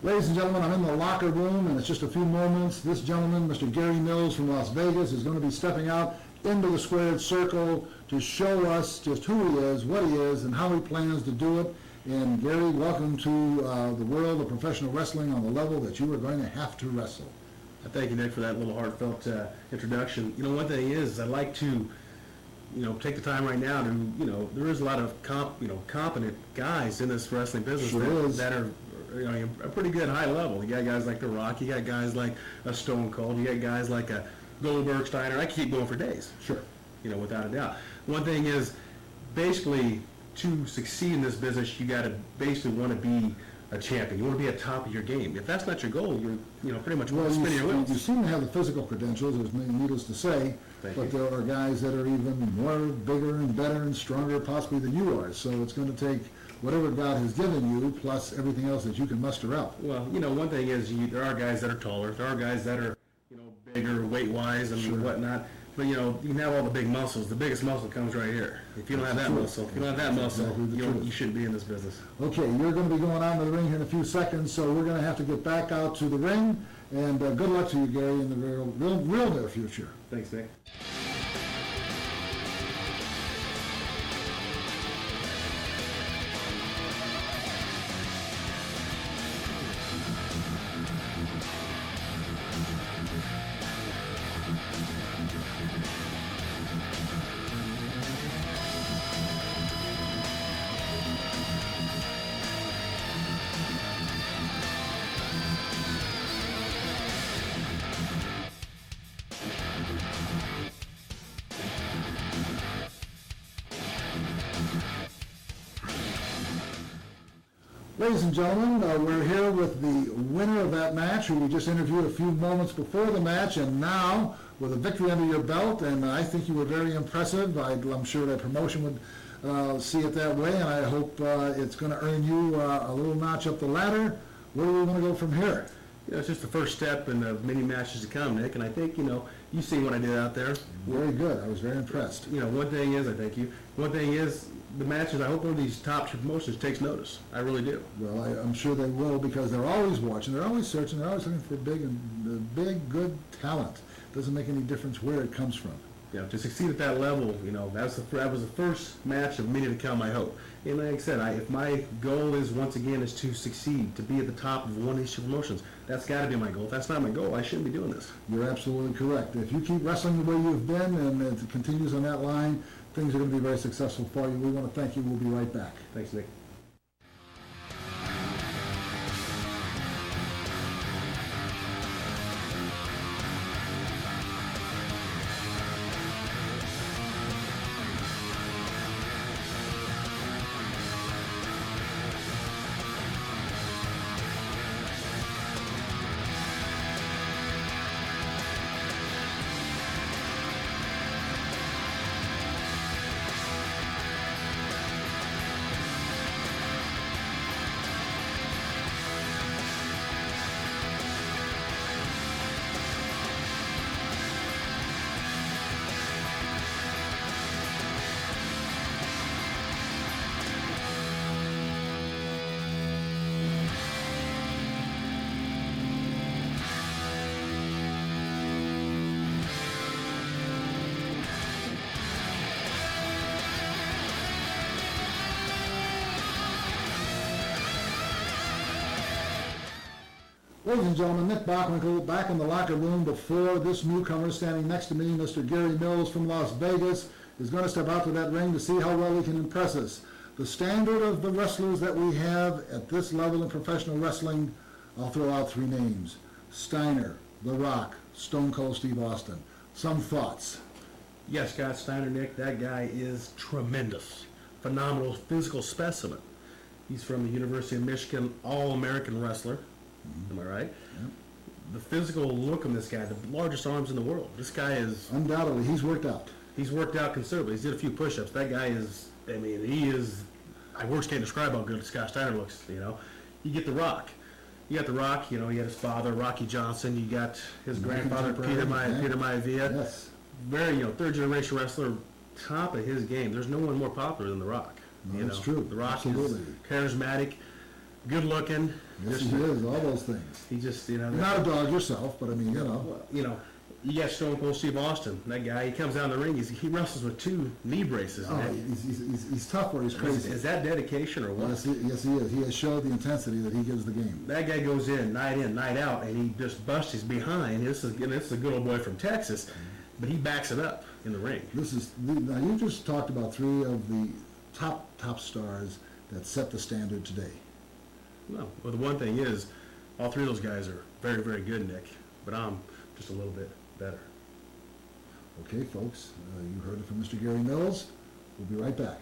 Ladies and gentlemen, I'm in the locker room, and it's just a few moments. This gentleman, Mr. Gary Mills from Las Vegas, is going to be stepping out into the squared circle to show us just who he is, what he is, and how he plans to do it. And Gary, welcome to the world of professional wrestling on the level that you are going to have to wrestle. Thank you, Nick, for that little heartfelt introduction. You know, one thing is, I'd like to, take the time right now to, there is a lot of competent guys in this wrestling business that are, a pretty good high level. You got guys like The Rock, you got guys like a Stone Cold, you got guys like a Goldberg, Steiner. I keep going for days. Sure. Without a doubt. One thing is, basically, to succeed in this business, you got to basically want to be a champion. You want to be at top of your game. If that's not your goal, you're pretty much spinning your wheels. You seem to have the physical credentials, as needless to say, there are guys that are even more bigger and better and stronger possibly than you are. So it's going to take whatever God has given you plus everything else that you can muster up. Well, one thing is there are guys that are taller. There are guys that are bigger weight-wise and whatnot. But, you can have all the big muscles. The biggest muscle comes right here. If you don't have that muscle, you shouldn't be in this business. Okay, you're going to be going out to the ring here in a few seconds, so we're going to have to get back out to the ring. And good luck to you, Gary, in the real near future. Thanks, Nick. Ladies and gentlemen, we're here with the winner of that match, who we just interviewed a few moments before the match, and now with a victory under your belt, and I think you were very impressive. I'm sure that promotion would see it that way, and I hope it's going to earn you a little notch up the ladder. Where do we want to go from here? It's just the first step in the many matches to come, Nick, and I think, you've seen what I did out there. Very good. I was very impressed. One thing is, I thank you. One thing is, the matches, I hope one of these top promotions takes notice. I really do. Well, I'm sure they will, because they're always watching, they're always searching, they're always looking for big, good talent. Doesn't make any difference where it comes from. To succeed at that level, that was the first match of many to come, I hope. And like I said, if my goal is, once again, is to succeed, to be at the top of one of these two promotions, that's got to be my goal. If that's not my goal, I shouldn't be doing this. You're absolutely correct. If you keep wrestling the way you've been and it continues on that line, things are going to be very successful for you. We want to thank you. We'll be right back. Thanks, Nick. Ladies and gentlemen, Nick Bockwinkel back in the locker room before this newcomer standing next to me, Mr. Gary Mills from Las Vegas, is going to step out to that ring to see how well he can impress us. The standard of the wrestlers that we have at this level in professional wrestling, I'll throw out three names: Steiner, The Rock, Stone Cold Steve Austin. Some thoughts? Yes, Scott Steiner, Nick, that guy is tremendous. Phenomenal physical specimen. He's from the University of Michigan, All-American wrestler. Am I right? Yep. The physical look of this guy, the largest arms in the world. This guy is... Undoubtedly, he's worked out. He's worked out considerably. He's did a few push-ups. That guy is, he is... Words can't describe how good Scott Steiner looks, You get The Rock. You got The Rock, he had his father, Rocky Johnson. You got his grandfather, Peter Maivia. Yes. Very, third-generation wrestler, top of his game. There's no one more popular than The Rock. No, that's true. The Rock Absolutely. is charismatic, good looking. Yes, he is, all those things. He just, you know. You're not a dog yourself, but I mean, you know. Well, you know, you got Stone Cold Steve Austin. That guy, he comes down the ring. He wrestles with 2 knee braces. Oh, he's tough or he's crazy. Is that dedication or what? Yes, he is. He has showed the intensity that he gives the game. That guy goes in, night out, and he just busts his behind. This is a good old boy from Texas, but he backs it up in the ring. Now you just talked about 3 of the top stars that set the standard today. Well, the one thing is, all 3 of those guys are very, very good, Nick, but I'm just a little bit better. Okay, folks, you heard it from Mr. Gary Mills. We'll be right back.